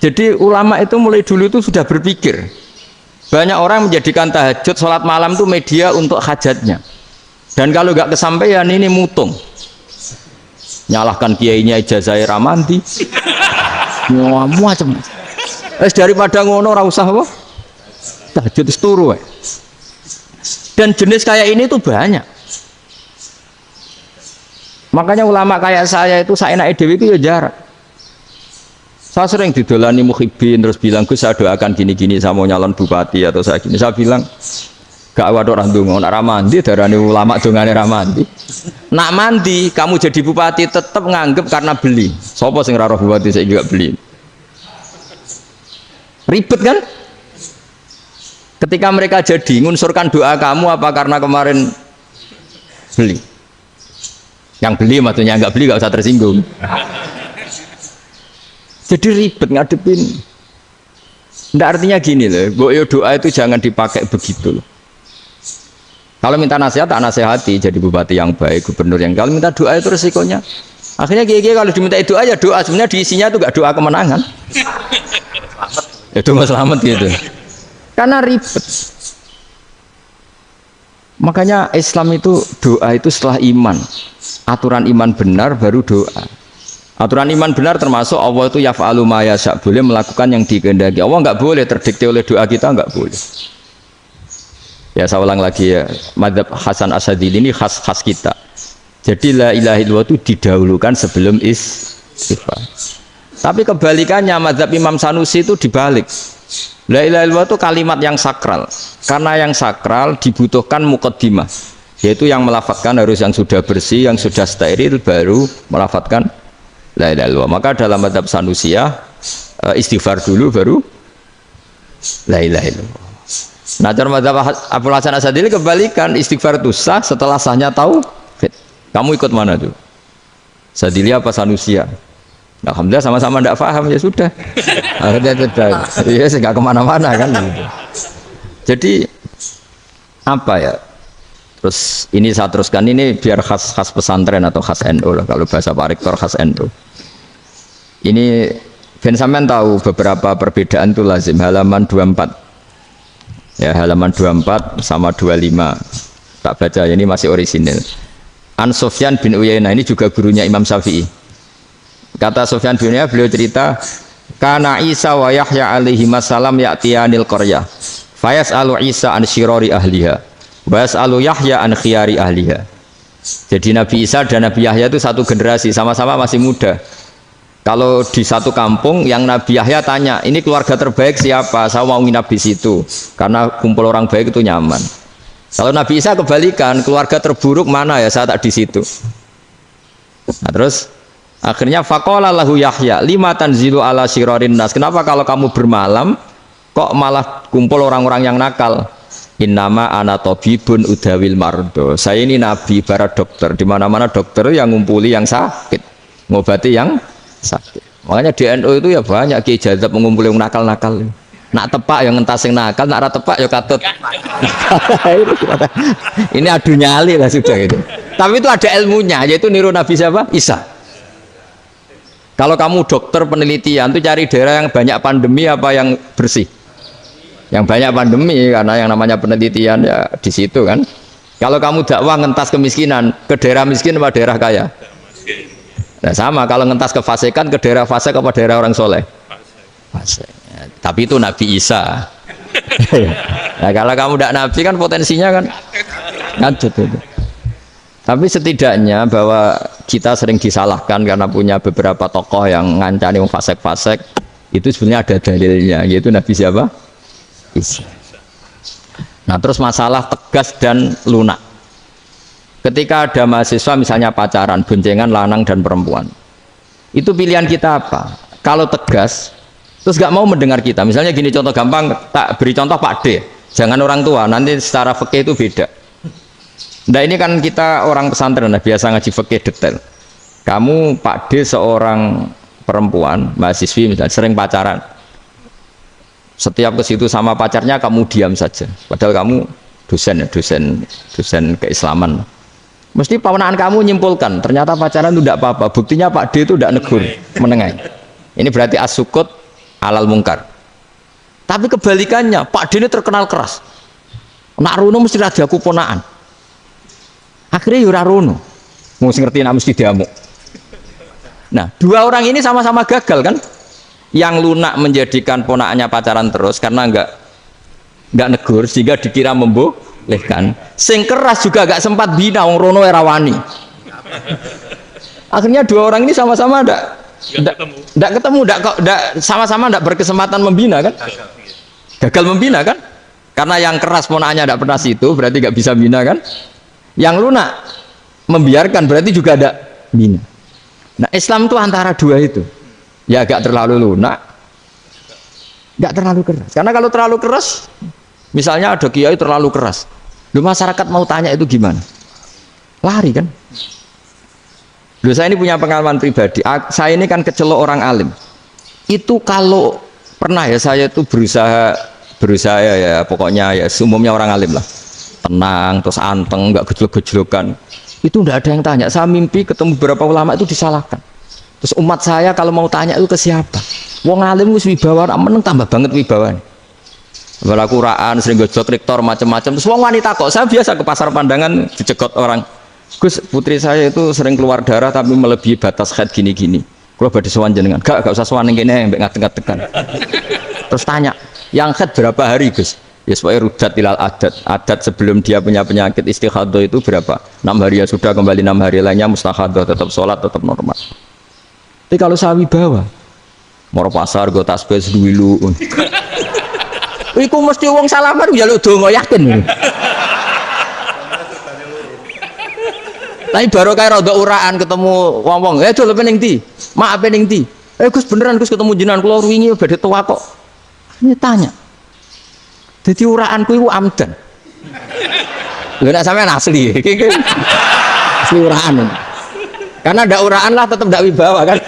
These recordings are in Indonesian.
Jadi ulama itu mulai dulu itu sudah berpikir. Banyak orang menjadikan tahajud, sholat malam itu media untuk hajatnya. Dan kalau nggak kesampaian ini mutung. Nyalahkan kiainya ijazah ramandi. Macam. Daripada ngono ora usah apa? Tahajud turu. Dan jenis kayak ini tuh banyak. Makanya ulama kayak saya itu saenake dhewe itu ya jarak. Saya sering didolani muhibbin terus bilang, Gus saya doakan gini-gini saya mau nyalon bupati atau saya gini. Saya bilang gak waduh orang dongo, nak ramandi darani ulama dongane ramandi. Nak mandi kamu jadi bupati tetap nganggep karena beli. Sopo sing raro bupati saya juga beli. Ribet kan? Ketika mereka jadi ngunsurkan doa kamu apa karena kemarin beli? Yang beli maksudnya nggak beli nggak usah tersinggung. Jadi ribet ngadepin. Nggak artinya gini loh, boyo doa itu jangan dipakai begitu loh. Kalau minta nasihat, tak nasihati jadi bupati yang baik, gubernur yang. Kalau minta doa itu resikonya. Akhirnya gigi kalau diminta doa ya doa, sebenarnya diisinya itu nggak doa kemenangan. Itu mas selamat gitu. Karena ribet. Makanya Islam itu doa itu setelah iman. Aturan iman benar baru doa. Aturan iman benar termasuk Allah itu yaf'alu ma yasha, boleh melakukan yang dikehendaki. Allah nggak boleh terdikte oleh doa kita, nggak boleh. Ya saya ulang lagi ya, madzhab Hasan Asyadzili ini khas kita. Jadi la ilaha illallah itu didahulukan sebelum istighfar. Tapi kebalikannya madzhab Imam Sanusi itu dibalik. La ilaha illallah itu kalimat yang sakral. Karena yang sakral dibutuhkan muqaddimah, yaitu yang melafadzkan harus yang sudah bersih, yang sudah steril baru melafadzkan la ilaha illallah. Maka dalam madzhab Sanusiyah istighfar dulu baru la ilaha illallah. Nah, cara madzhab Abu Hasan Asyadzili kebalikan, istighfar itu sah setelah sahnya tauhid. Kamu ikut mana tuh? Asyadzili apa Sanusiyah? Alhamdulillah sama-sama tidak paham ya sudah. Akhirnya sudah. Iya, nggak kemana-mana kan. Jadi apa ya? Terus ini saya teruskan ini biar khas pesantren atau khas NU lah, kalau bahasa Pak Rektor khas NU. Ini Ben sampean tahu beberapa perbedaan itu lazim, halaman 24. Ya, halaman 24 sama 25. Tak baca ini masih orisinil. An Sufyan bin Uyainah, ini juga gurunya Imam Syafi'i. Kata Sufyan bin Uyainah, beliau cerita, kana Isa wa Yahya alaihi masalam ya'tiyanil qaryah. Fayas'alu Isa an syirari ahliha. Was'alu Yahya an khiyari ahliha. Jadi Nabi Isa dan Nabi Yahya itu satu generasi, sama-sama masih muda. Kalau di satu kampung yang Nabi Yahya tanya, ini keluarga terbaik siapa? Saya mau nginap di situ karena kumpul orang baik itu nyaman. Kalau Nabi Isa kebalikan, keluarga terburuk mana ya? Saya tak di situ. Nah, terus akhirnya faqala lahu Yahya, lima tanzilu ala syirarin nas. Kenapa kalau kamu bermalam kok malah kumpul orang-orang yang nakal? Innama ana tabibun udawil mardo. Saya ini nabi para dokter, di mana-mana dokter yang ngumpuli yang sakit, ngobati yang sakit. Makanya di NU itu ya banyak Ki Jazab mengumpuli yang nakal-nakal. Nak tepak yang entas yang nakal, nak tepak ya katut. Ini adu nyali lah sudah itu. Tapi itu ada ilmunya, yaitu niru Nabi siapa? Isa. Kalau kamu dokter penelitian tuh cari daerah yang banyak pandemi apa yang bersih? Yang banyak pandemi, karena yang namanya penelitian ya di situ kan. Kalau kamu dakwah ngentas kemiskinan, ke daerah miskin apa daerah kaya? Nah sama, kalau ngentas kefasikan ke daerah fasik apa daerah orang soleh? Fasik. Ya, tapi itu Nabi Isa. Nah kalau kamu tidak Nabi kan potensinya kan ngacut itu. Tapi setidaknya bahwa kita sering disalahkan karena punya beberapa tokoh yang ngancani fasik-fasik, itu sebenarnya ada dalilnya, yaitu Nabi siapa? Isa. Nah terus masalah tegas dan lunak. Ketika ada mahasiswa misalnya pacaran, boncengan lanang dan perempuan, itu pilihan kita apa? Kalau tegas, terus gak mau mendengar kita. Misalnya gini contoh gampang, tak beri contoh Pak D, jangan orang tua, nanti secara fikih itu beda. Nah ini kan kita orang pesantren, nah, biasa ngaji fikih detail. Kamu Pak D seorang perempuan, mahasiswi misalnya, sering pacaran. Setiap ke situ sama pacarnya kamu diam saja. Padahal kamu dosen keislaman. Mesti pawanaan kamu nyimpulkan, ternyata pacaran itu tidak apa-apa. Buktinya Pak D itu tidak negur, menengahi. Ini berarti as-sukut halal mungkar. Tapi kebalikannya, Pak D ini terkenal keras. Nak rono mesti ra diaku ponaan. Akhirnya yo ora rono. Mesti ngerti nak mesti diamuk. Nah, dua orang ini sama-sama gagal kan? Yang lunak menjadikan ponakannya pacaran terus karena enggak negur sehingga dikira membolehkan. Sing keras juga enggak sempat bina wong rono era wani. Akhirnya dua orang ini sama-sama enggak ketemu, sama-sama enggak berkesempatan membina kan? Gagal membina kan? Karena yang keras ponakannya enggak pernah situ, berarti enggak bisa bina kan? Yang lunak membiarkan berarti juga ada bina. Nah, Islam itu antara dua itu. Ya agak terlalu lunak, nggak terlalu keras. Karena kalau terlalu keras, misalnya ada kiai terlalu keras, lu masyarakat mau tanya itu gimana? Lari kan? Lu saya ini punya pengalaman pribadi. Saya ini kan kecelok orang alim. Itu kalau pernah ya saya itu berusaha ya pokoknya ya umumnya orang alim lah, tenang terus anteng, nggak gejlok-gejlokan. Itu nggak ada yang tanya. Saya mimpi ketemu beberapa ulama itu disalahkan. Terus umat saya kalau mau tanya itu ke siapa? Wong alim wis wibawa, meneng tambah banget wibawan. Wala Quran sering gojlok rektor macam-macam. Terus wong wanita kok, saya biasa ke pasar pandangan dicegot orang. Gus, putri saya itu sering keluar darah tapi melebihi batas haid gini-gini. Kalau badhe sowan jenengan, gak usah sowan ning kene mbek ngadeg-ngadegan. Terus tanya, yang haid berapa hari, Gus? Ya supaya rudat ilal adat sebelum dia punya penyakit istihadah itu berapa? 6 hari ya sudah, kembali 6 hari lainnya mustahadah, tetap sholat, tetap normal. Tapi kalau saya wibawa, moro pasar gue tasbih dulu. Iku mesti wong salaman njaluk donga yakin. Tapi baru kayak rada uraan ketemu wong-wong, dol pening ndi? Maaf pening ndi? Gus beneran Gus ketemu jenengan kula wingi badhe tua kok. Ini tanya. Jadi uraanku iku amdan. Lha nek sampean asli. Asli uraan. Karena ndak uraan lah tetap ndak wibawa kan.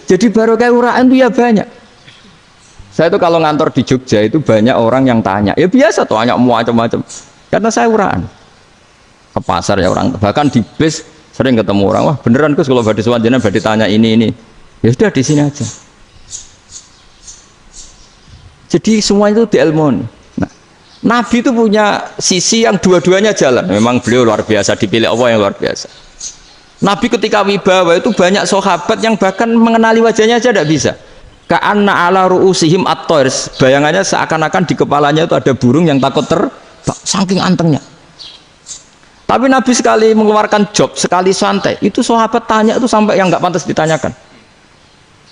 Jadi baru kayak uraan itu ya banyak. Saya itu kalau ngantor di Jogja itu banyak orang yang tanya. Ya biasa tuh tanya macam-macam. Karena saya uraan. Ke pasar ya orang, bahkan di bis sering ketemu orang, wah beneran Gus kalau badhe sowan jenengan badhe tanya ini. Ya sudah di sini aja. Jadi semua itu diilmoni. Nah, Nabi itu punya sisi yang dua-duanya jalan. Memang beliau luar biasa, dipilih Allah yang luar biasa. Nabi ketika wibawa itu banyak sahabat yang bahkan mengenali wajahnya aja tidak bisa. Ka'anna ala ru'usihim at-thair. Bayangannya seakan-akan di kepalanya itu ada burung yang takut terbang, saking antengnya. Tapi Nabi sekali mengeluarkan job, sekali santai, itu sahabat tanya itu sampai yang nggak pantas ditanyakan.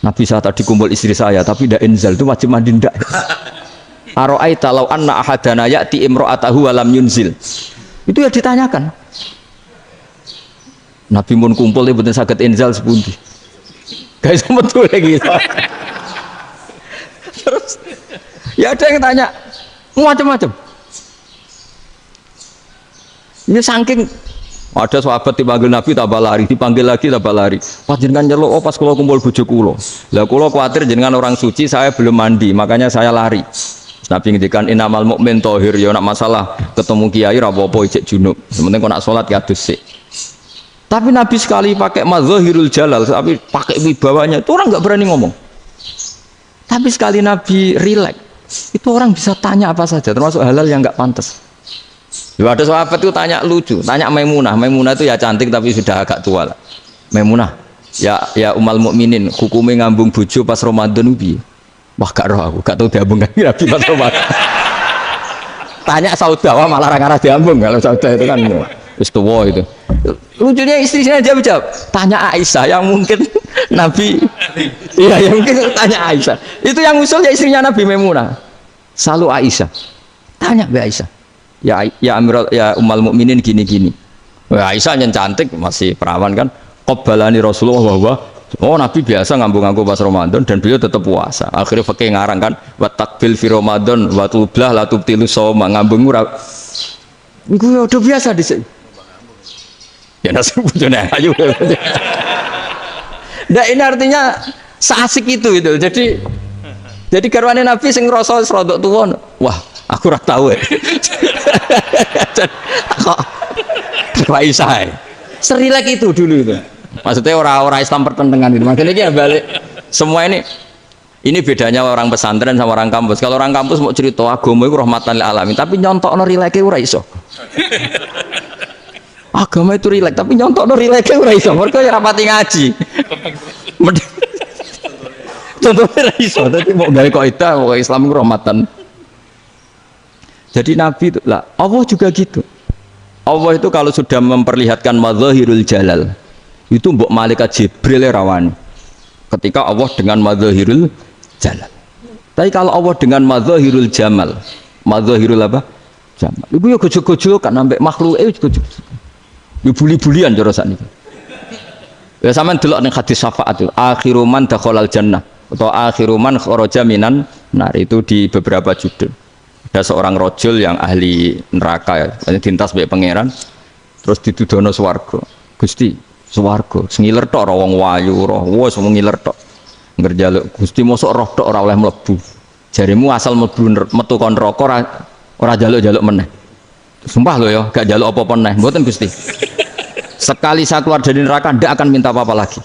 Nabi saat tadi kumpul istri saya, tapi tidak inzal, itu wajib mandi ndak. Aro'aita law anna ahadana ya'ti imro'atahu walam yunzil. Itu ya ditanyakan. Nabi mun kumpul itu betul sakit inzal sepundi. Guys, betul lagi. Terus ya ada yang tanya macam-macam. Ini saking ada sahabat dipanggil Nabi tambah lari, dipanggil lagi tambah lari. Pas jenengan nyeluk, oh pas kalau kumpul bojo kula. Lah kula kuwatir jenengan orang suci, saya belum mandi, makanya saya lari. Nabi ngendikan innamal mu'min thahir, ya nak masalah ketemu kiai ra apa-apa ijek junub. Sementing kok nak salat ya adus sik. Tapi Nabi sekali pakai mazahirul jalal, tapi pakai wibawanya, itu orang nggak berani ngomong. Tapi sekali Nabi rileks, itu orang bisa tanya apa saja, termasuk halal yang nggak pantas. Ya, ada sahabat itu tanya lucu, tanya Maimunah. Maimunah itu ya cantik tapi sudah agak tua lah. Maimunah, ya umal mukminin, hukumnya ngambung bojo pas Ramadan ubi. Wah gak roh aku, gak tahu diambung kan Nabi pas Ramadan. Tanya Saudah, malah orang-orang diambung kalau Saudah itu kan wis tua itu. Lucunya istrinya jawab, tanya Aisyah yang mungkin Nabi, iya yang mungkin tanya Aisyah. Itu yang usul ya istrinya Nabi Maimunah. Selalu Aisyah, tanya Mbak Aisyah. Ya Amirul ya umal mukminin gini-gini. Wah, Aisyah yang cantik masih perawan kan. Qabbalani Rasulullah bahwa oh Nabi biasa ngambung-ngambung pas Ramadan dan beliau tetap puasa. Akhirnya fakih ngarang kan wa takbil fi Ramadan wa tublah la tubtilu shauma ngambung ora. Iku udah biasa di sini. Ya nasi bojone ayu. Nah ini artinya seasik itu. Jadi garwane Nabi sing ngrasa rodok tuwa. Wah, aku ora tahu ya. Kok Aisyah serilek itu dulu itu maksudnya orang-orang Islam pertentangan itu makanya dia balik Semua ini bedanya orang pesantren sama orang kampus. Kalau orang kampus mau cerita agama itu rahmatan lil alamin, tapi nyontokno rileke ora iso. Agama itu rilek, tapi nyontokno rileke ora iso. Mergo ya rapati ngaji. Contohnya ora iso, tapi mau gawe kaidah kok Islam itu rahmatan. Jadi Nabi itu lah, Allah juga gitu. Allah itu kalau sudah memperlihatkan madzahirul jalal, itu mbok malaikat Jibril rawani. Ketika Allah dengan madzahirul jalal. Tapi kalau Allah dengan madzahirul jamal, madzahirul apa? Jamal. Iku yo gojo-gojo kan ambek makhluke gojo. Yo buli-bulian cara sakniki. Ya sampean delok ning hadis syafaat itu, akhiru man dakhalal jannah atau akhiru man kharaja minan nar, itu di beberapa judul. Ada seorang rojul yang ahli neraka ya, dintas baik pangeran, terus ditudono swarga. Gusti, swarga, sengiler tok ora wong wayu, roh wis ngiler tok. Ngerjaluk Gusti mosok roh tok ora oleh mlebu. Jarimu asal mlebu metu kon neraka ora jaluk-jaluk meneh. Sumpah lho ya, gak jaluk apa-apa meneh. Mboten Gusti. Sekali saya keluar dari neraka ndak akan minta apa-apa lagi.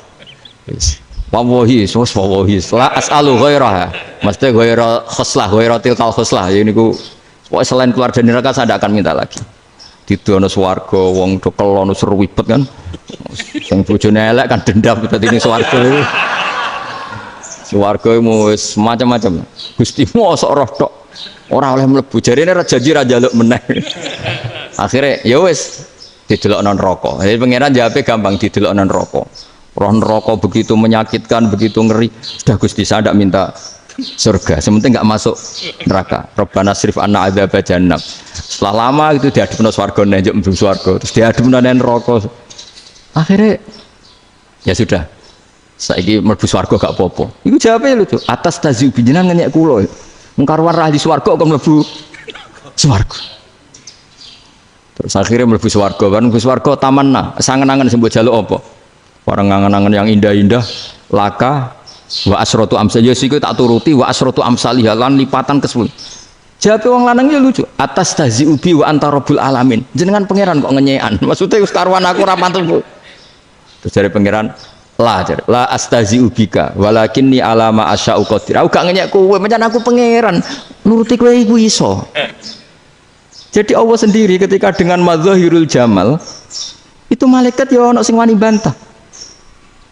Wallahi, wallahi, la as'alu ghairaha. Mesti ghaira khoslah, ghaira tilkal khoslah. Ya niku pokoke selain keluar dari neraka saya tidak akan minta lagi. Didono swarga wong do kelon serwibet kan. Sing bojone elek kan dendam dadi ning swarga iku. Swarga wis macam-macam. Gusti mosok roh tok ora oleh mlebu. Jarine ra janji ra njaluk meneh. Akhire ya wis didelokno neraka. Jadi pangeran jawabe gampang, didelokno neraka. Roh neraka begitu menyakitkan, begitu ngeri. Sudah Gusti saya tidak minta surga, sementing nggak masuk neraka. Rabbana srif anna adzab jahannam. Setelah lama itu diadepno swarga nenjuk mlebu swarga, terus diadepno neraka. Akhirnya ya sudah. Saiki mlebu swarga gak apa-apa. Iku jawabe lucu. Atas taziu binjenengan ngenyek kula. Mung karuan ra di swarga kok mlebu swarga. Terus akhirnya mlebu swarga, kan mlebu swarga tamanna, sangen-angen sing mbok jaluk apa? Orang ngangen-angen yang indah-indah, laka, wa asratu amsal, ya siku tak turuti, wa asratu amsalih, lan lipatan ke-10. Jawab wong lanang ya lucu, atas tazi ubi wa anta rabbul alamin. Jenengan pangeran kok ngenyekan, maksudnya wis karuan aku ora pantes. Terus dari pangeran, la astazi ubika, walakinni alama asya'u qadir. Aku gak ngenyek kowe, pancen aku pangeran, nuruti kowe iku iso. Jadi Allah sendiri ketika dengan madzahirul jamal, itu malaikat ya ono sing wani bantah.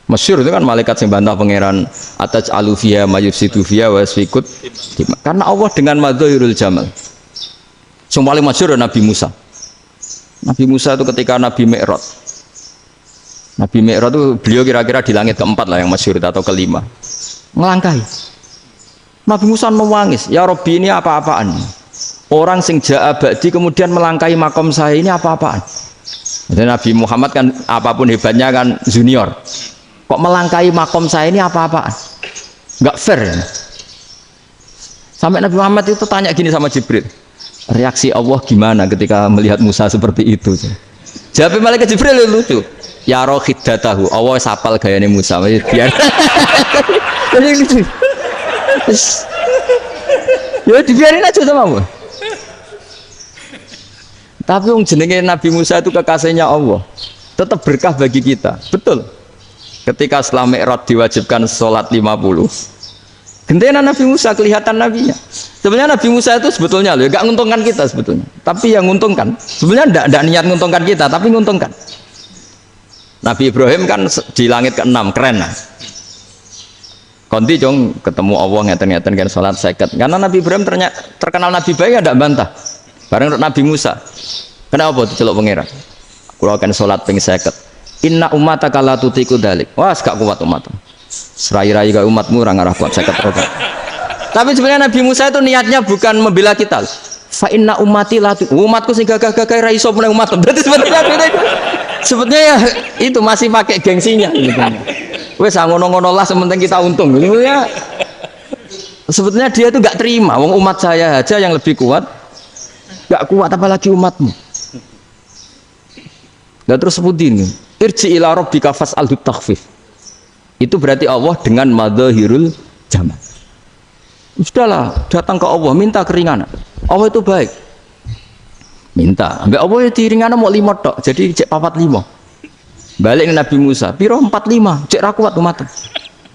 Masyhur itu kan malaikat sing bantah pangeran atas alufia mayufsidu fiha wa yasfikut. Karena Allah dengan madzahirul jamal. Yang paling masyhur Nabi Musa. Nabi Musa itu ketika Nabi Mi'raj. Nabi Mi'raj itu beliau kira-kira di langit keempat lah yang masyhur atau kelima. Ngelangkai. Nabi Musa nangis, ya Rabbi ini apa-apaan? Orang sing ja'a ba'di kemudian melangkai makom saya ini apa-apaan? Dan Nabi Muhammad kan apapun hebatnya kan junior. Kok melangkai makom saya ini apa-apaan? Enggak fair. Sampai Nabi Muhammad itu tanya gini sama Jibril. Reaksi Allah gimana ketika melihat Musa seperti itu? Jawab malaikat Jibril lucu. Ya roh khiddatahu. Allah sapal gayane Musa. Biar. Jadi lucu. Ya dibiarin aja sama Allah. Tapi yang jenenge Nabi Musa itu kekasihnya Allah. Tetap berkah bagi kita. Betul. Ketika setelah Mi'raj diwajibkan sholat 50, gentena Nabi Musa kelihatan nabinya. Sebenarnya Nabi Musa itu sebetulnya loh, gak nguntungkan kita sebetulnya. Tapi yang nguntungkan, sebenarnya tidak niat nguntungkan kita, tapi nguntungkan. Nabi Ibrahim kan di langit ke-6, keren lah. Konti jong ketemu Allah ngeten-ngeten kan sholat seket. Karena Nabi Ibrahim terkenal Nabi baik, tidak bantah. Bareng Nabi Musa, kenapa diceluk pangeran? Kalau akan sholat ping seket. Inna ummataka la tutiku dalik. Wah, gak kuat umat. Serai-rai ke umatmu orang arah kuat saya keterokan. Tapi sebenarnya Nabi Musa itu niatnya bukan membela kita. Fa inna ummati la umatku sing gagah-gagah ra iso meneng umat. Berarti sebetulnya ya, itu masih pakai gengsinya gitu. Wes ngono-ngono lah sementing kita untung. Sebetulnya dia itu gak terima wong umat saya aja yang lebih kuat. Gak kuat apalagi umatmu. Dan terus sebutin irji ila rabbika fas'alhu takhfif. Itu berarti Allah dengan madzahirul jamal. Sudahlah, datang ke Allah minta keringanan. Allah itu baik. Minta, ambek Allah ya diringana mau 5 tok. Jadi cek 45. Balik ke Nabi Musa, piro 45, cek ra kuat umat.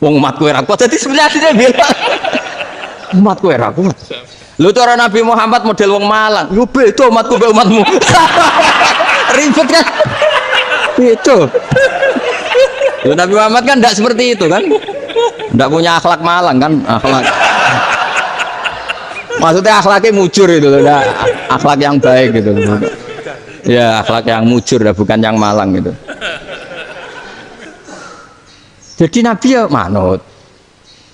Wong umatku ora kuat. Dadi sebenarnya dia bilang umatku ora kuat. Lho cara Nabi Muhammad model wong Malang. Yo beda umatku mbek umatmu. Ribet kan? Beda. Lho Nabi Muhammad kan enggak seperti itu kan? Enggak punya akhlak Malang kan? Akhlak. Maksudnya akhlaknya mujur itu loh, akhlak yang baik gitu loh. Ya, akhlak yang mujur bukan yang Malang gitu. Jadi Nabi ya manut.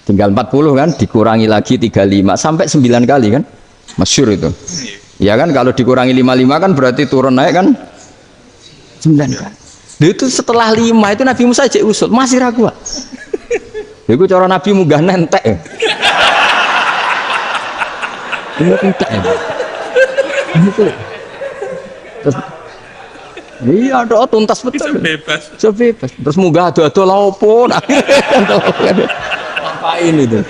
Tinggal 40 kan, dikurangi lagi 35 sampai 9 kali kan. Masyhur itu. Ya kan kalau dikurangi 55 kan berarti turun naik kan 9 kali. Itu setelah 5 itu Nabi Musa cek usut, masih ragu. Itu cara Nabi munggah nentek. Nentek. Terus iya ada tuntas betul. Bebas. Terus munggah ado-ado laopon. Ngapain itu?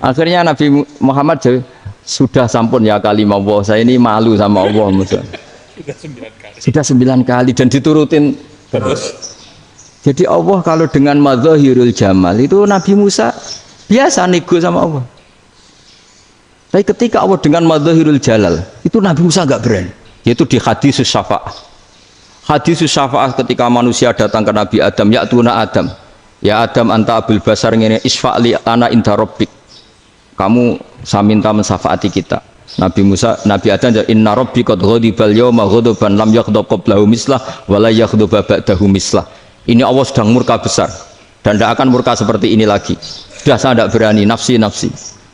Akhirnya Nabi Muhammad sudah sampun ya kalimah Allah. Saya ini malu sama Allah. Sudah 9 kali dan diturutin terus. Jadi Allah kalau dengan madzahirul jamal itu Nabi Musa biasa nego sama Allah. Tapi ketika Allah dengan madzahirul jalal itu Nabi Musa enggak berani. Yaitu di hadis syafa'ah. Hadis syafa'ah ketika manusia datang ke Nabi Adam, ya tuna Adam. Ya Adam anta abul basar ngene isfa'li ana inda rabbik. Kamu saya minta mensafaati kita. Nabi Musa, Nabi Adam inna rabbi qad ghadibal yawma ghadaban lam yaghdab qablahu mislah wa la yaghdab ba'dahu mislah. Ini Allah sedang murka besar dan tidak akan murka seperti ini lagi. Sudah saya tidak berani, nafsi.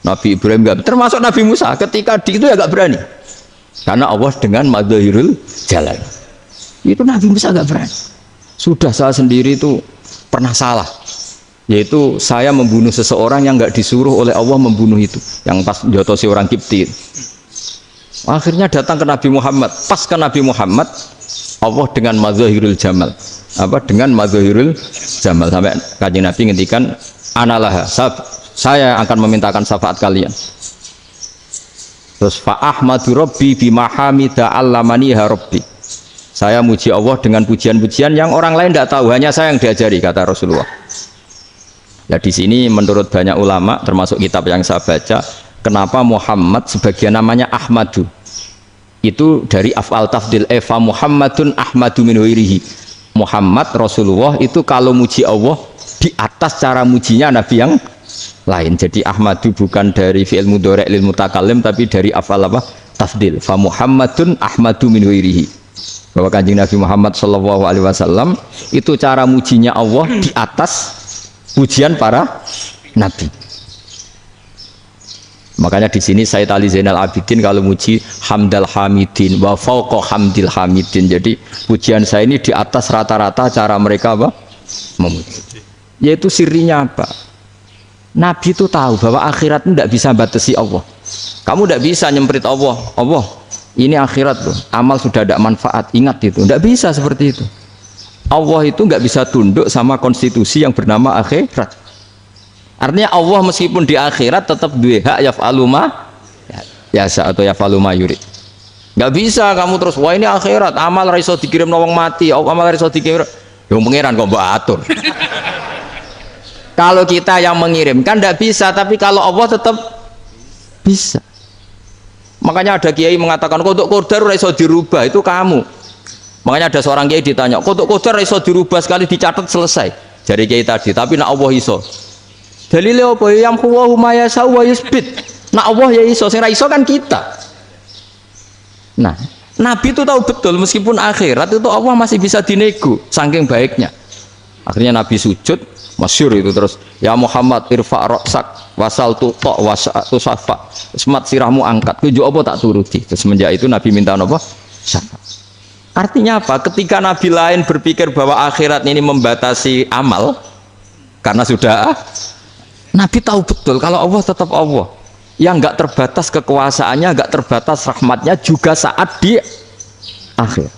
Nabi Ibrahim enggak, termasuk Nabi Musa ketika di itu ya enggak berani. Karena Allah dengan madzahirul jalal. Itu Nabi Musa enggak berani. Sudah saya sendiri itu pernah salah. Yaitu saya membunuh seseorang yang enggak disuruh oleh Allah membunuh itu. Yang pas jotosi orang Kipti. Akhirnya datang ke Nabi Muhammad. Pas ke Nabi Muhammad Allah dengan madzahirul jamal. Dengan madzahirul jamal sampai Kanjeng Nabi ngendikan analah saya akan memintakan syafaat kalian. Terus fa ahmadu rabbi bima hamida allamaniha rabbi. Saya muji Allah dengan pujian-pujian yang orang lain tidak tahu, hanya saya yang diajari, kata Rasulullah. Ya di sini menurut banyak ulama termasuk kitab yang saya baca, kenapa Muhammad sebagian namanya Ahmadu? Itu dari af'al tafdil fa Muhammadun ahmadu min ghairihi. Muhammad Rasulullah itu kalau muji Allah di atas cara mujinya Nabi yang lain. Jadi Ahmadu bukan dari fi'il mudhari' lil mutakallim tapi dari af'al apa? Tafdil. Fa Muhammadun ahmadu min ghairihi. Bahwa Kanjeng Nabi Muhammad sallallahu alaihi wasallam itu cara mujinya Allah di atas pujian para nabi. Makanya di sini Sayyid Ali Zainal Abidin kalau muji hamdal hamidin wa fauqa hamdil hamidin. Jadi pujian saya ini di atas rata-rata cara mereka apa? Memuji. Yaitu sirinya apa? Nabi itu tahu bahwa akhirat itu tidak bisa batasi Allah. Kamu tidak bisa nyemprit Allah. Allah, ini akhirat loh. Amal sudah tidak manfaat. Ingat itu. Tidak bisa seperti itu. Allah itu nggak bisa tunduk sama konstitusi yang bernama akhirat. Artinya Allah meskipun di akhirat tetap duwe hak yaf'alu ma yasa atau yaf'alu ma yurid. Nggak bisa kamu terus wah ini akhirat amal ra iso dikirim wong mati, amal ra iso dikirim. Ya pangeran kok mbok atur. Kalau kita yang mengirimkan tidak bisa, tapi kalau Allah tetap bisa. Makanya ada kiai mengatakan kodok qadar ora iso dirubah, itu kamu. Makanya ada seorang kiai ditanya, kodok qadar ora iso dirubah sekali dicatat selesai. Jadi kiai tadi, tapi nak Allah iso. Dalile apa yang huwa ma yasha wa yusbit. Nak Allah ya iso, sing ra iso kan kita. Nah, Nabi itu tahu betul meskipun akhirat itu Allah masih bisa dinego saking baiknya. Akhirnya Nabi sujud, masyhur itu terus, ya Muhammad irfa' ra'sak wasal tuqa wasa'tu safa. Semat sirahmu angkat, kuju apa tak turuti. Terus semenjak itu Nabi minta apa? Syafaat. Artinya apa? Ketika Nabi lain berpikir bahwa akhirat ini membatasi amal karena sudah Nabi tahu betul kalau Allah tetap Allah yang enggak terbatas kekuasaannya, enggak terbatas rahmatnya juga saat di akhir.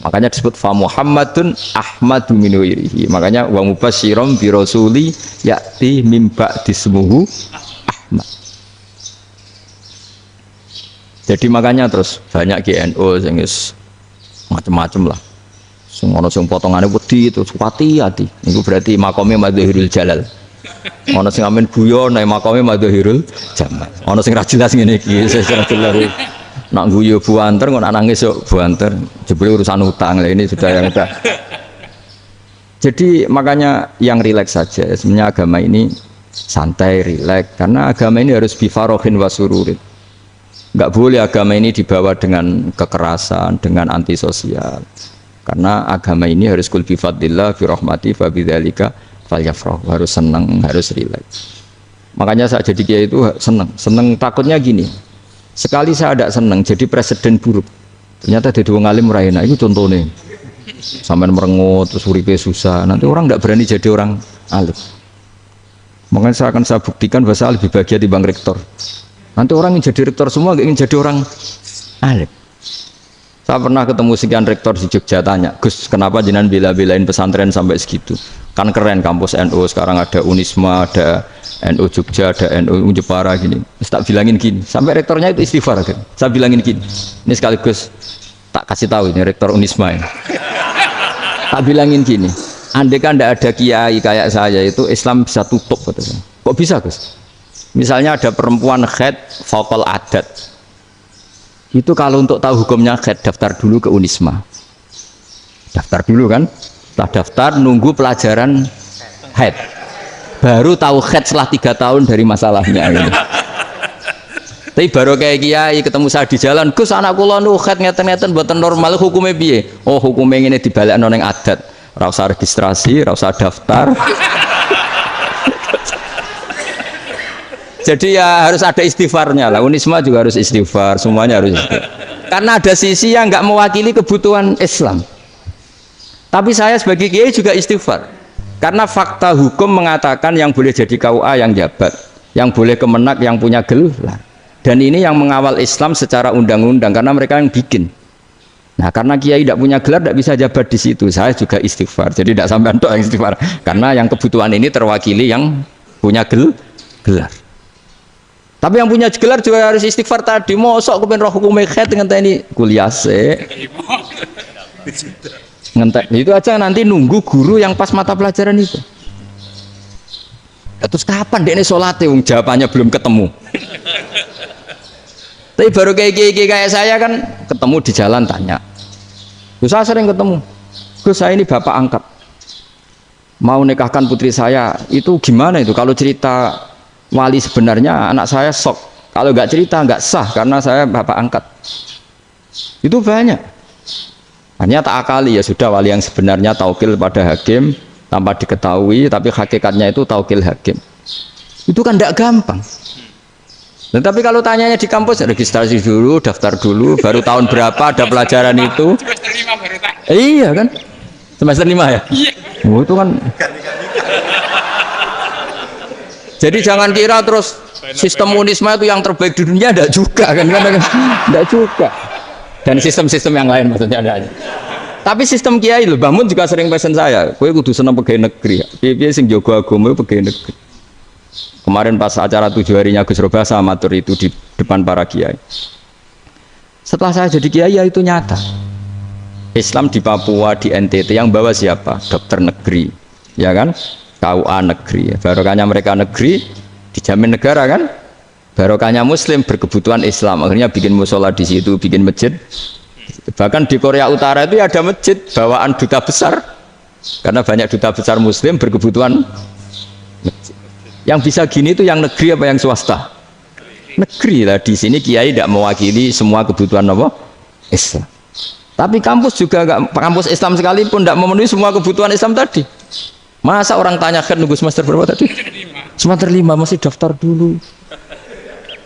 Makanya disebut fa Muhammadun ahmadu min ghairihi. Makanya wa mubasysyiran bi rasuli ya'ti mim ba'di ismuhu Ahmad. Jadi makanya terus banyak GNO sing macam-macam lah. Ono sing potongane wedi terus hati. Niku berarti makome Madzahirul Jalal. Ono sing amen guyon nek makome Madzahirul Jamal. Ono sing ra jelas ngene iki, secara jelas. Nak guyu buanter kok nak nangis kok buanter. Jebule urusan utang. Lah ini sudah yang udah. Jadi makanya yang rileks saja. Sebenarnya agama ini santai, rileks karena agama ini harus bifarohin wasururin. Enggak boleh agama ini dibawa dengan kekerasan, dengan antisosial. Karena agama ini harus kul bi fadlillah fi rahmati fa bidzalika falyafrah. Harus senang, harus rileks. Makanya saya jadi kiai itu senang takutnya gini. Sekali saya tidak senang jadi presiden buruk. Ternyata jadi wong alim ra enak. Itu contohnya. Sampai merengut terus uripe susah, nanti orang tidak berani jadi orang alim. Makanya saya buktikan bahwa saya lebih bahagia di bang rektor. Nanti orang yang jadi rektor semua ingin jadi orang alim. Saya pernah ketemu sekian rektor di Jogja, tanya, Gus kenapa jenengan bela-belain pesantren sampai segitu? Kan keren kampus NU, sekarang ada Unisma, ada NU Jogja, ada NU Jepara gini. Terus tak bilangin gini, sampai rektornya itu istighfar kan. Saya bilangin gini, ini sekaligus tak kasih tahu ini rektor Unisma ini. Tak bilangin gini, andai kan tidak ada kiai kayak saya itu Islam bisa tutup katanya. Kok bisa Gus? Misalnya ada perempuan haid faqal adat, itu kalau untuk tahu hukumnya haid daftar dulu ke Unisma, daftar dulu kan, setelah daftar nunggu pelajaran haid, baru tahu haid setelah 3 tahun dari masalahnya ini. Tapi baru kayak kiai ketemu saya di jalan, Gus anak kula nu haid ngeten-ngeten mboten normal hukumnya piye? Oh hukumnya ngene dibalekno ning adat. Ora usah registrasi, ora usah daftar. Jadi ya harus ada istighfarnya lah. Unisma juga harus istighfar, semuanya harus istighfar. Karena ada sisi yang enggak mewakili kebutuhan Islam. Tapi saya sebagai kiai juga istighfar. Karena fakta hukum mengatakan yang boleh jadi KUA yang jabat, yang boleh kemenak yang punya gelar. Dan ini yang mengawal Islam secara undang-undang karena mereka yang bikin. Nah, karena kiai tidak punya gelar tidak bisa jabat di situ. Saya juga istighfar. Jadi tidak sampai untuk istighfar. Karena yang kebutuhan ini terwakili yang punya gelar. Tapi yang punya gelar juga harus istighfar tadi. Mosok kepen roh hukum mekhet dengan ini kuliah se. Ngentek. Itu aja nanti nunggu guru yang pas mata pelajaran itu. Ya, terus kapan dia sholatnya? Jawabannya belum ketemu. Tapi baru kayak saya kan ketemu di jalan tanya. Gus saya sering ketemu. Gus saya ini bapak angkat. Mau nikahkan putri saya. Itu gimana itu? Kalau cerita wali sebenarnya anak saya sok. Kalau nggak cerita nggak sah karena saya bapak angkat. Itu banyak. Hanya tak akali ya sudah wali yang sebenarnya taukil pada hakim tanpa diketahui tapi hakikatnya itu taukil hakim. Itu kan tidak gampang. Nah, tapi kalau tanyanya di kampus registrasi dulu, daftar dulu, baru tahun berapa ada pelajaran itu? Semester 5 baru tak. Iya kan? Semester 5 ya? Iya. Oh, itu kan. Jadi jangan kira terus sistem Unisma itu yang terbaik di dunia, enggak juga kan? Enggak juga. Dan sistem-sistem yang lain maksudnya ada. Tapi sistem kiai loh, Bangun juga sering pesen saya, kowe kudu seneng pegawai negeri. Piye-piye sing jaga agama pegawai negeri. Kemarin pas acara 7 harinya Gus Robasa matur itu di depan para kiai. Setelah saya jadi kiai ya itu nyata. Islam di Papua, di NTT yang bawa siapa? Dokter negeri, ya kan? KUA negeri. Barokahnya mereka negeri dijamin negara kan? Barokahnya Muslim berkebutuhan Islam. Akhirnya bikin musola di situ, bikin masjid. Bahkan di Korea Utara itu ada masjid bawaan duta besar. Karena banyak duta besar Muslim berkebutuhan masjid. Yang bisa gini itu yang negeri apa yang swasta? Negeri lah. Di sini kiai tidak mewakili semua kebutuhan apa? Islam. Tapi kampus juga enggak, kampus Islam sekalipun tidak memenuhi semua kebutuhan Islam tadi. Masa orang tanya kan nunggu semester berapa tadi? Semester 5 masih daftar dulu.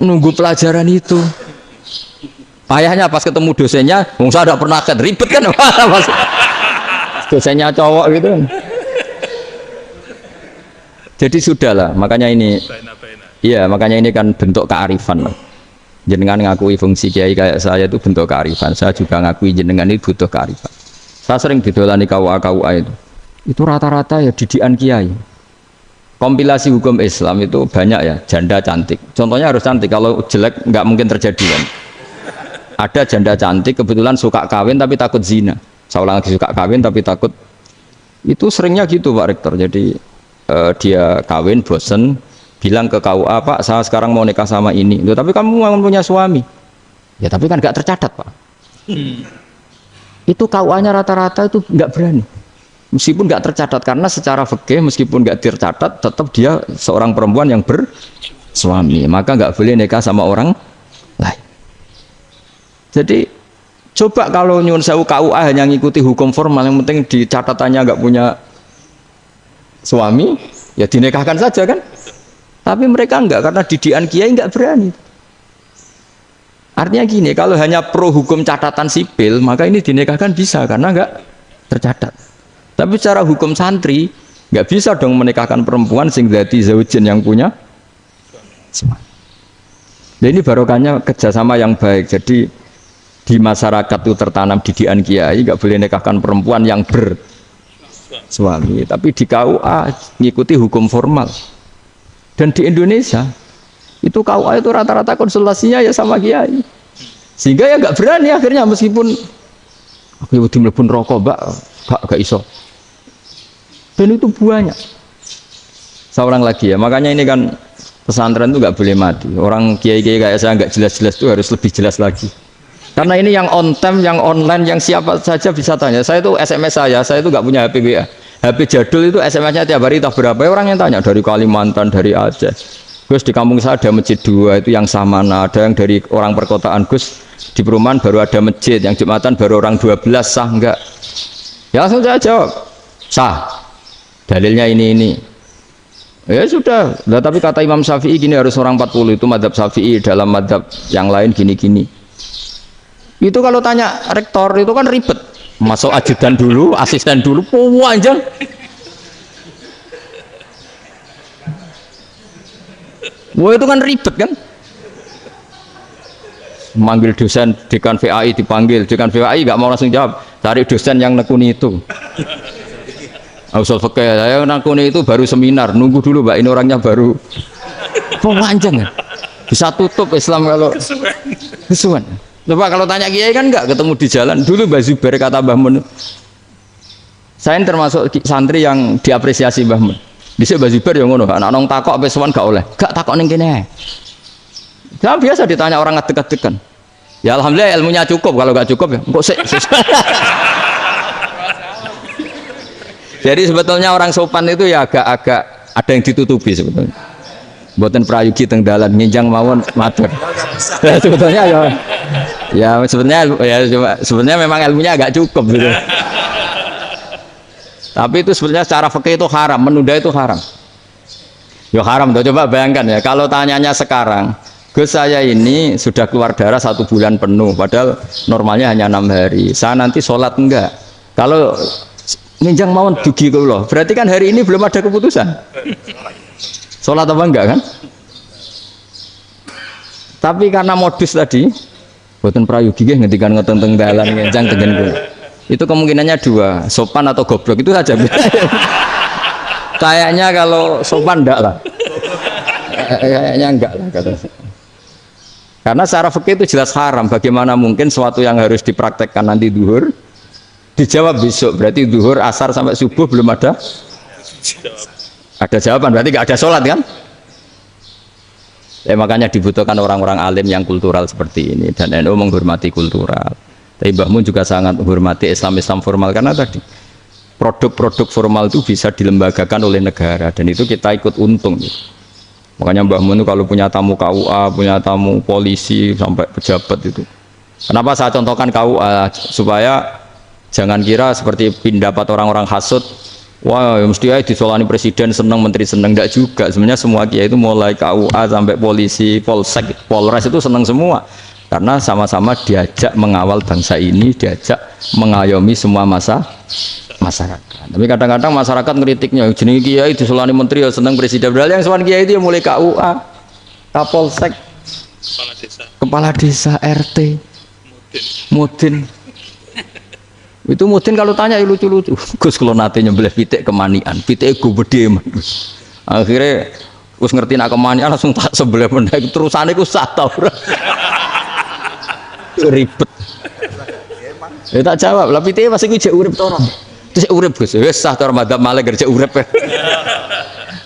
Nunggu pelajaran itu. Ayahnya pas ketemu dosennya, saya tidak pernah kan ribet kan? Dosennya cowok gitu kan. Jadi sudahlah, makanya ini, iya makanya ini kan bentuk kearifan. Jenengan ngakui fungsi kiai kayak saya itu bentuk kearifan. Saya juga ngakui jenengan ini butuh kearifan. Saya sering didolani KUA itu rata-rata ya didikan kiai. Kompilasi hukum Islam itu banyak ya, janda cantik. Contohnya harus cantik, kalau jelek nggak mungkin terjadi kan. Ada janda cantik kebetulan suka kawin tapi takut zina. Seorang lagi suka kawin tapi takut. Itu seringnya gitu Pak Rektor. Jadi dia kawin bosen, bilang ke KUA, Pak saya sekarang mau nikah sama ini. Loh, tapi kamu mau punya suami. Ya tapi kan gak tercatat Pak. Itu KUA-nya rata-rata itu nggak berani. Meskipun nggak tercatat, karena secara fikih meskipun nggak tercatat, tetap dia seorang perempuan yang bersuami, maka nggak boleh nikah sama orang lain. Jadi coba kalau nyuwun sewu KUA hanya ngikuti hukum formal, yang penting di catatannya nggak punya suami, ya dinikahkan saja kan. Tapi mereka nggak, karena didikan kiai nggak berani. Artinya gini, kalau hanya pro hukum catatan sipil, maka ini dinikahkan bisa karena nggak tercatat. Tapi secara hukum santri nggak bisa dong menikahkan perempuan sing dadi zaujin yang punya. Dan ini barokahnya kerjasama yang baik. Jadi di masyarakat itu tertanam didikan kiai, nggak boleh nikahkan perempuan yang bersuami. Tapi di KUA ngikuti hukum formal. Dan di Indonesia itu KUA itu rata-rata konsultasinya ya sama kiai. Sehingga ya nggak berani akhirnya, meskipun aku ya wedi mlebu rokok, Mbak, gak iso. Dan itu banyak. Seorang lagi ya, makanya ini kan pesantren itu nggak boleh mati. Orang kiai-kiai kayak saya nggak jelas-jelas itu harus lebih jelas lagi. Karena ini yang on time, yang online, yang siapa saja bisa tanya. Saya itu SMS saya itu nggak punya HP WA. HP jadul itu SMS-nya tiap hari tak berapa. Orang yang tanya dari Kalimantan, dari Aceh. Gus di kampung saya ada masjid 2 itu yang Samana, ada yang dari orang perkotaan. Gus di perumahan baru ada masjid, yang Jumatan baru orang 12, sah enggak? Ya langsung saya jawab, sah. Dalilnya ini. Ya sudah. Nah, tapi kata Imam Syafi'i gini, harus orang 40, itu madhab Syafi'i, dalam madhab yang lain gini-gini. Itu kalau tanya rektor itu kan ribet. Masuk ajudan dulu, asisten dulu, panjang. Wah itu kan ribet kan. Manggil dosen dekan VAI dipanggil, dekan VAI nggak mau langsung jawab, cari dosen yang nekuni itu. Usul fikih saya nekuni itu baru seminar, nunggu dulu Mbak, ini orangnya baru. Panjang ya. Bisa tutup Islam kalau kesuwen. Coba kalau tanya kiai kan nggak ketemu di jalan. Dulu Mbah Zubair kata Mbah Mun, saya termasuk santri yang diapresiasi Mbah Mun. Dhisik Mbah Zubair yang ngono, anak nong takok pesuan gak oleh, gak takok ning kene. Saya biasa ditanya orang ngadeg-adegan. Ya alhamdulillah ilmunya cukup, kalau gak cukup ya kok sik. Jadi sebetulnya orang sopan itu ya agak-agak ada yang ditutupi sebetulnya. Mboten prayogi teng dalan nginjang mawon matur. Sebetulnya ya sebenarnya memang ilmunya agak cukup gitu. Tapi itu sebenarnya secara fikih itu haram, menunda itu haram. Ya haram tuh, coba bayangkan ya, kalau tanyanya sekarang, Gus saya ini sudah keluar darah 1 bulan penuh, padahal normalnya hanya 6 hari. Saya nanti sholat enggak? Kalau nginjang mawon dugi kula, berarti kan hari ini belum ada keputusan. Sholat apa enggak kan? Tapi karena modus tadi, boten prayogi nggih ngendikan ngeteng-teng dalan nginjang tengen kula. Itu kemungkinannya 2, sopan atau goblok, itu saja. Kayaknya kalau sopan enggak lah. Kayaknya enggak lah kata. Karena secara fikih itu jelas haram. Bagaimana mungkin suatu yang harus dipraktekkan nanti duhur dijawab besok, berarti duhur, asar sampai subuh belum ada jawaban, berarti enggak ada sholat kan? Ya, makanya dibutuhkan orang-orang alim yang kultural seperti ini, dan NU menghormati kultural. Tapi Mbah Mun juga sangat menghormati Islam formal, karena tadi produk-produk formal itu bisa dilembagakan oleh negara, dan itu kita ikut untung gitu. Makanya Mbah Mun kalau punya tamu KUA, punya tamu polisi sampai pejabat itu. Kenapa saya contohkan KUA? Supaya jangan kira seperti pendapat orang-orang hasud, wah mesti aja disolani presiden seneng, menteri seneng. Enggak juga. Sebenarnya semua kiai itu mulai KUA sampai polisi, polsek, polres itu seneng semua. Karena sama-sama diajak mengawal bangsa ini, diajak mengayomi semua masyarakat. Tapi kadang-kadang masyarakat ngeritiknya, jenenge kiai disolani menteri ya seneng presiden. Padahal yang sowan kiai itu ya mulai KUA, Kapolsek, kepala desa, RT, Mudin. Itu Mudin kalau tanya ya lucu-lucu. Gus kalau nate nyembelih pitik kemanian, pitik gue gede. Akhirnya Gus ngerti nak kemanian langsung tak sebelah pendek. Terusane gue sah tau. Ribet. Ya tak jawab, lah pite masih gue urip to ora. Terus urip Gus, wis sah cara madzhab Malik kerja urip.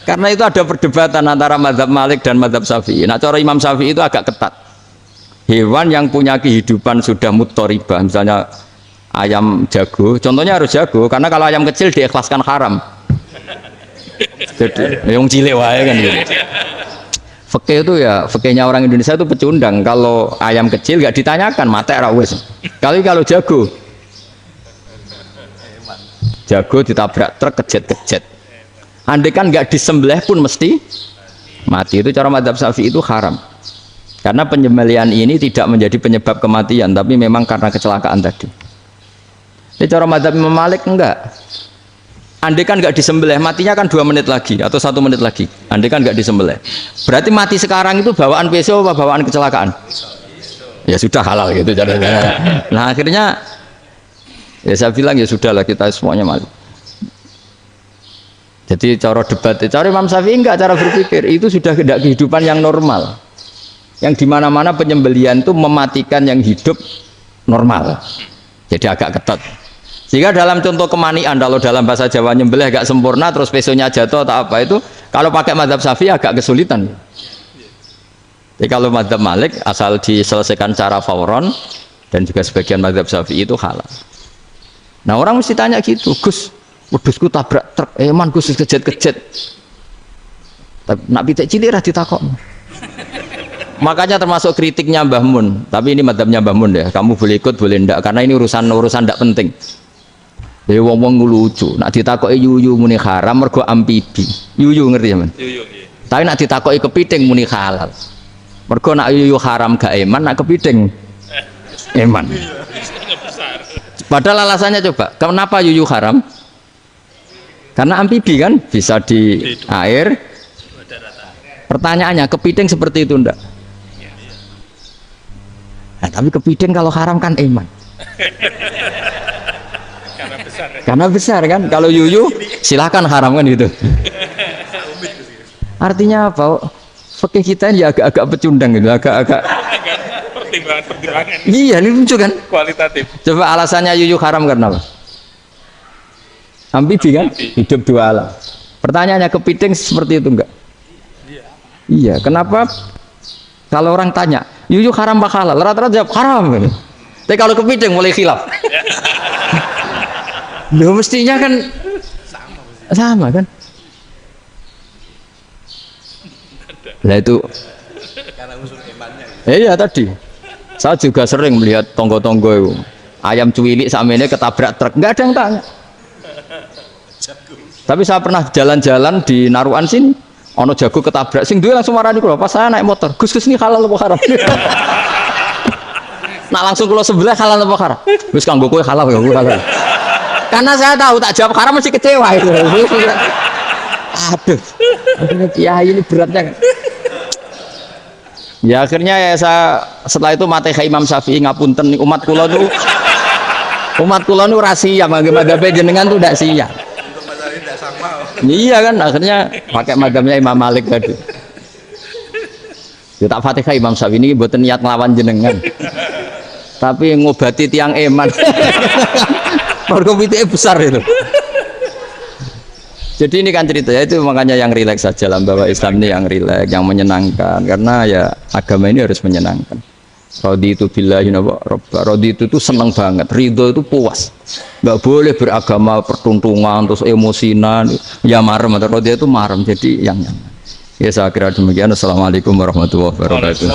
Karena itu ada perdebatan antara madzhab Malik dan madzhab Syafi'i. Nah, cara Imam Syafi'i itu agak ketat. Hewan yang punya kehidupan sudah muttoribah, misalnya ayam jago, contohnya harus jago, karena kalau ayam kecil diikhlaskan haram. Jadi, yang cilik wae kan gitu. Fikih itu ya, fikihnya orang Indonesia itu pecundang. Kalau ayam kecil nggak ditanyakan, mate ra wis. Kalau jago ditabrak truk kejet-kejet. Andai kan nggak disembelih pun mesti mati. Itu cara madzhab Syafi'i itu haram. Karena penyembelihan ini tidak menjadi penyebab kematian, tapi memang karena kecelakaan tadi. Ini cara madzhab Imam Malik enggak. Andai kan nggak disembelih, matinya kan 2 menit lagi atau 1 menit lagi. Andai kan nggak disembelih, berarti mati sekarang itu bawaan pisau apa bawaan kecelakaan? Ya sudah halal gitu caranya. Nah akhirnya ya saya bilang ya sudahlah kita semuanya mati. Jadi cara debat, cara Imam Syafi'i enggak, cara berpikir itu sudah tidak kehidupan yang normal. Yang dimana-mana penyembelihan itu mematikan yang hidup normal. Jadi agak ketat. Sehingga dalam contoh kemanian, kalau dalam bahasa Jawa nyembelih agak sempurna terus pesonya jatuh atau apa itu, kalau pakai madzhab Syafi'i agak kesulitan. Jadi kalau madzhab Malik asal diselesaikan secara fauron dan juga sebagian madzhab Syafi'i itu halal. Nah orang mesti tanya gitu, Gus, wedhusku tabrak truk, man Gus kejet-kejet. Nak pitik cilik ra ditakok. Makanya termasuk kritiknya Mbah Mun, tapi ini madzhabnya Mbah Mun ya, kamu boleh ikut boleh ndak karena ini urusan ndak penting. Jadi wong-wong lucu, nak ditakoki yuyu muni haram mergo amfibi. Yuyu ngerti ya, Man? Yuyu, iya. Tapi nak ditakoki kepiting muni halal. Mergo nak yuyu haram gak eman, nak kepiting eman. Padahal alasannya coba, kenapa yuyu haram? Karena amfibi kan, bisa di air. Pertanyaannya, kepiting seperti itu ndak? Nah, tapi kepiting kalau haram kan eman. Karena besar kan, kalau yuyu silahkan haram kan gitu. Artinya apa? Fikih kita ini agak-agak pecundang gitu, agak-agak pertimbangan. Iya, ini lucu kan? Kualitatif. Coba alasannya yuyu haram karena apa? Amfibi kan? Hidup 2 alam. Pertanyaannya kepiting seperti itu enggak? Iya, kenapa? Kalau orang tanya, yuyu haram apa halal? Rata-rata jawab haram. Tapi kalau kepiting mulai khilaf. Loh mestinya kan sama kan? Nah itu karena unsur imannya. Iya tadi. Saya juga sering melihat tonggo-tonggo itu. Ayam cuwilik samene ketabrak truk, enggak ada yang tanya. Tapi saya pernah jalan-jalan di Naruan sini, ono jago ketabrak, sing duwe langsung marani kula. Pas saya naik motor, Gus ini halal apa haram? Nak langsung kula sebelah halal apa haram? Wis kanggo kowe halal ya, kowe halal. Karena saya tahu tak jawab haram masih kecewa itu. Aduh, kiai ini beratnya kan. Ya akhirnya ya saya setelah itu mate Imam Syafi'i ngapunten umat kula nu rahasia madzhab jenengan tuh ndak siap. Iya kan akhirnya pakai madzhabnya Imam Malik tadi. Ya tak Fatihah Imam Syafi'i ini mboten niat nglawan jenengan. Tapi ngobati tiang eman. Mergo pitike besar itu. Jadi ini kan ceritanya itu makanya yang rileks saja lah bahwa Islam ini yang rileks, yang menyenangkan karena ya agama ini harus menyenangkan. Raditu billahi robba. Raditu itu senang banget, ridho itu puas. Nggak boleh beragama pertuntungan terus emosinan, ya marem atau raditu itu marem. Jadi yang nyaman. Ya saya kira demikian. Assalamualaikum warahmatullahi wabarakatuh.